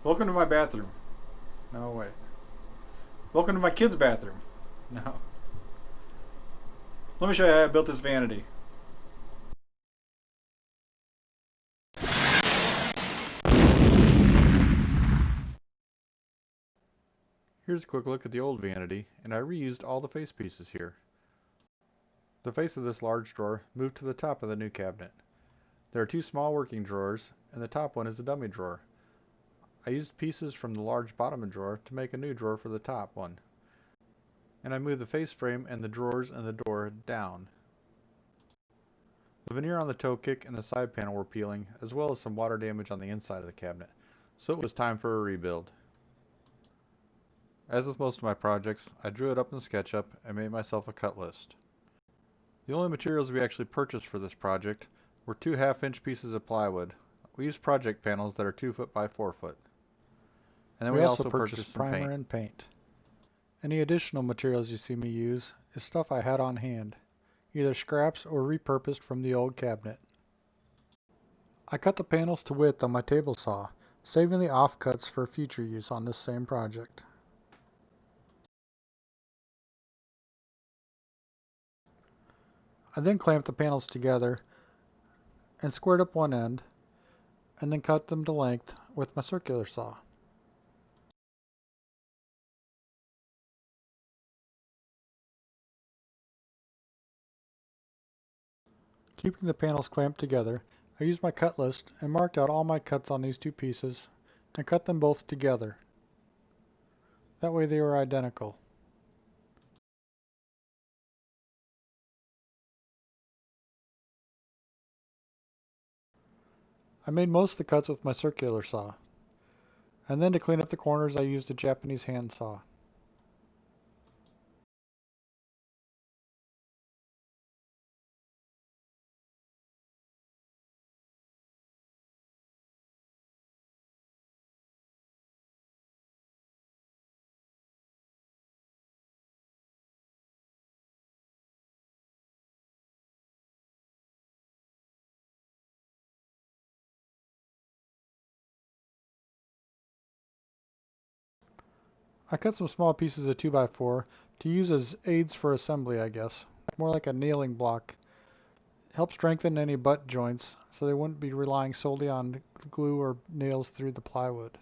Welcome to my bathroom. No, wait. Welcome to my kid's bathroom. No. Let me show you how I built this vanity. Here's a quick look at the old vanity, and I reused all the face pieces here. The face of this large drawer moved to the top of the new cabinet. There are two small working drawers, and the top one is a dummy drawer. I used pieces from the large bottom drawer to make a new drawer for the top one. And I moved the face frame and the drawers and the door down. The veneer on the toe kick and the side panel were peeling, as well as some water damage on the inside of the cabinet, so it was time for a rebuild. As with most of my projects, I drew it up in SketchUp and made myself a cut list. The only materials we actually purchased for this project were 2 half-inch pieces of plywood. We used project panels that are 2 foot by 4 foot. And then we also purchased some primer and paint. Any additional materials you see me use is stuff I had on hand, either scraps or repurposed from the old cabinet. I cut the panels to width on my table saw, saving the offcuts for future use on this same project. I then clamped the panels together and squared up one end, and then cut them to length with my circular saw. Keeping the panels clamped together, I used my cut list and marked out all my cuts on these two pieces and cut them both together. That way they were identical. I made most of the cuts with my circular saw, and then to clean up the corners I used a Japanese hand saw. I cut some small pieces of 2x4 to use as aids for assembly, I guess. More like a nailing block. Help strengthen any butt joints so they wouldn't be relying solely on glue or nails through the plywood.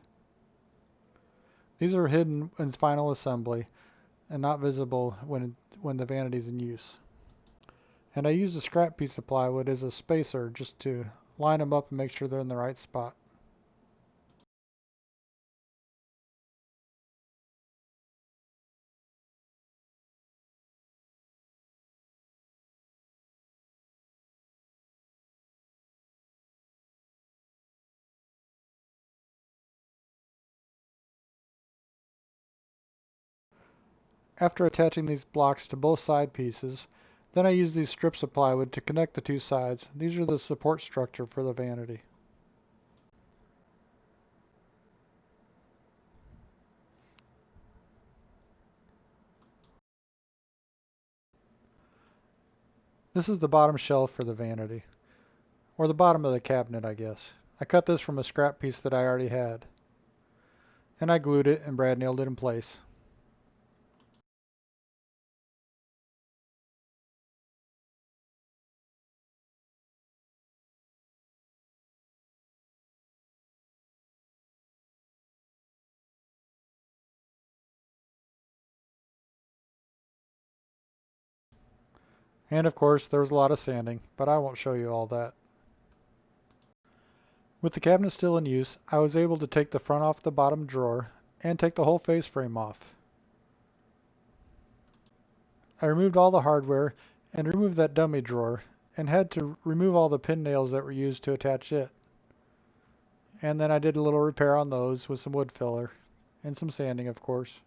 These are hidden in final assembly and not visible when the vanity is in use. And I used a scrap piece of plywood as a spacer just to line them up and make sure they're in the right spot. After attaching these blocks to both side pieces, then I use these strips of plywood to connect the two sides. These are the support structure for the vanity. This is the bottom shelf for the vanity, or the bottom of the cabinet, I guess. I cut this from a scrap piece that I already had, and I glued it and brad nailed it in place. And of course, there was a lot of sanding, but I won't show you all that. With the cabinet still in use, I was able to take the front off the bottom drawer and take the whole face frame off. I removed all the hardware and removed that dummy drawer and had to remove all the pin nails that were used to attach it. And then I did a little repair on those with some wood filler and some sanding, of course.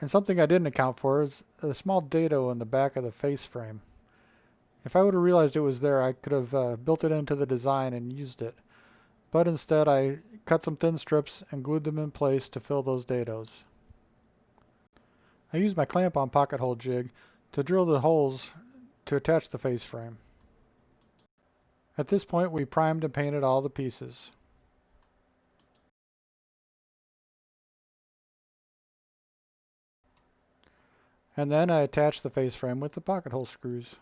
And something I didn't account for is a small dado in the back of the face frame. If I would have realized it was there, I could have built it into the design and used it. But instead, I cut some thin strips and glued them in place to fill those dados. I used my clamp-on pocket hole jig to drill the holes to attach the face frame. At this point, we primed and painted all the pieces. And then I attached the face frame with the pocket hole screws.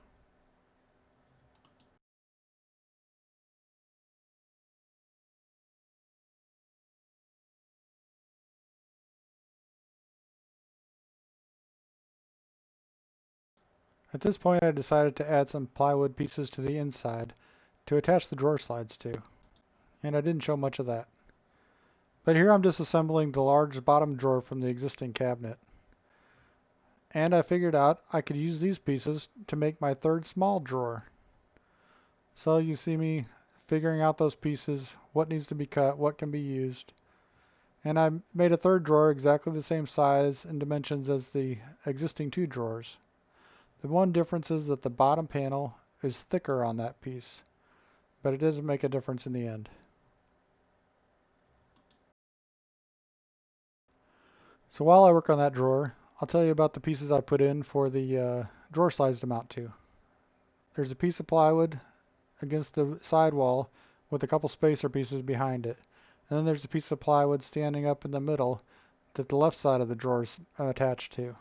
At this point, I decided to add some plywood pieces to the inside to attach the drawer slides to, and I didn't show much of that. But here I'm disassembling the large bottom drawer from the existing cabinet. And I figured out I could use these pieces to make my third small drawer. So you see me figuring out those pieces, what needs to be cut, what can be used. And I made a third drawer exactly the same size and dimensions as the existing two drawers. The one difference is that the bottom panel is thicker on that piece, but it doesn't make a difference in the end. So while I work on that drawer, I'll tell you about the pieces I put in for the drawer slides to mount to. There's a piece of plywood against the side wall with a couple spacer pieces behind it. And then there's a piece of plywood standing up in the middle that the left side of the drawer is attached to.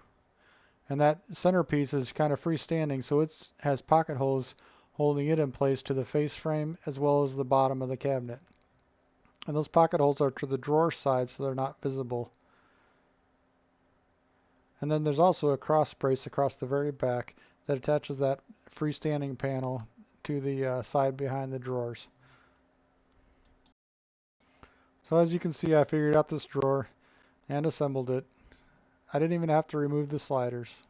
And that center piece is kind of freestanding, so it has pocket holes holding it in place to the face frame as well as the bottom of the cabinet. And those pocket holes are to the drawer side, so they're not visible. And then there's also a cross brace across the very back that attaches that freestanding panel to the side behind the drawers. So as you can see, I figured out this drawer and assembled it. I didn't even have to remove the sliders.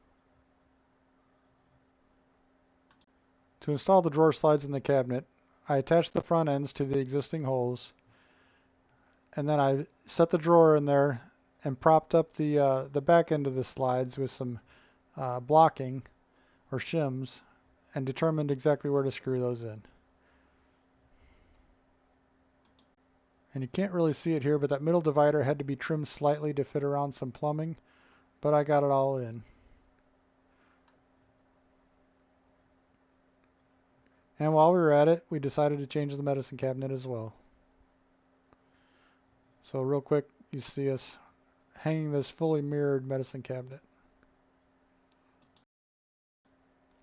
To install the drawer slides in the cabinet, I attached the front ends to the existing holes, and then I set the drawer in there and propped up the back end of the slides with some blocking or shims and determined exactly where to screw those in. And you can't really see it here, but that middle divider had to be trimmed slightly to fit around some plumbing, but I got it all in. And while we were at it, we decided to change the medicine cabinet as well. So real quick, you see us hanging this fully mirrored medicine cabinet.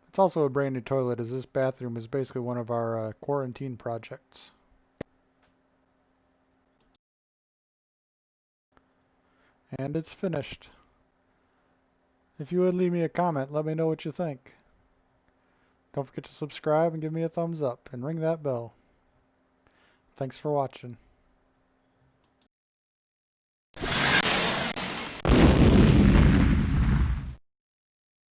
It's also a brand new toilet, as this bathroom is basically one of our quarantine projects. And it's finished. If you would leave me a comment, let me know what you think. Don't forget to subscribe and give me a thumbs up and ring that bell. Thanks for watching.